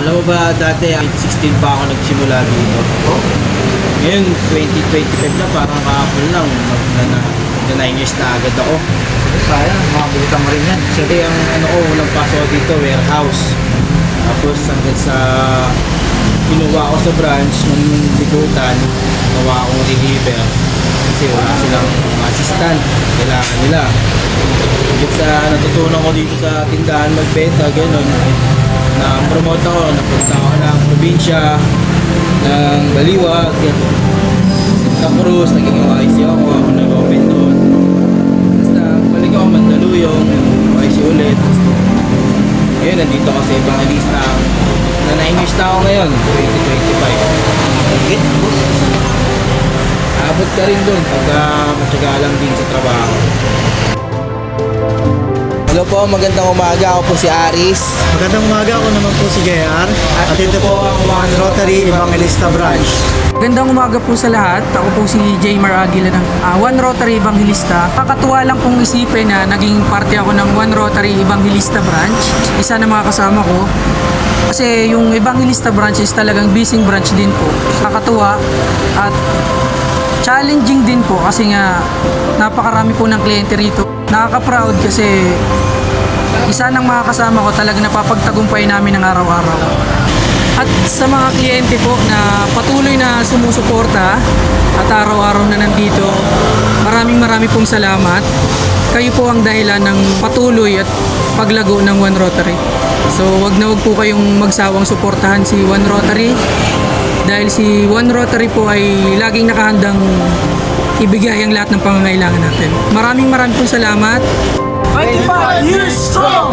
Alam mo ba, dati 16 pa ako nagsimula dito. Ngayon, 2025 na, parang kahapon lang. Na 9 years na agad ako. Sayang, makabutan mo rin yan. Kasi ang ano ko, unang pasok ko dito, warehouse. Tapos hanggang sa kinuha ko sa branch ng bigutan, nawa akong deliver. Kasi wala silang assistant, kailangan nila. Hanggang sa natutunan ko dito sa tindahan magbenta, gano'n. Na-promote ako, napunta ako ng probinsya, ng Baliwag, Santa Cruz, naging YC ako nag-open doon. Basta balik ako Mandaluyong, YC ulit. Ngayon, nandito ako sa ibang lista. Na 9 years na ako ngayon, 2025. Abot ka rin doon pagka matyaga lang din sa trabaho. Hello po, magandang umaga. Ako po si Aris. Magandang umaga, ako naman po si JR. At ito po ang One Rotary Evangelista Branch. Magandang umaga po sa lahat. Ako po si Jaymar Aguila ng One Rotary Evangelista. Kakatuwa lang pong isipin na naging parte ako ng One Rotary Evangelista Branch. Isa na mga kasama ko. Kasi yung Evangelista Branch is talagang busy branch din po. Kakatuwa at challenging din po kasi nga napakarami po ng kliyente rito. Nakaka-proud kasi isa ng mga kasama ko talagang napapagtagumpay namin ng araw-araw. At sa mga kliyente po na patuloy na sumusuporta at araw-araw na nandito, maraming pong salamat. Kayo po ang dahilan ng patuloy at paglago ng One Rotary. So wag na wag po kayong magsawang suportahan si One Rotary dahil si One Rotary po ay laging nakahandang ibigay ang lahat ng pangangailangan natin. Maraming pong salamat. 25 years strong!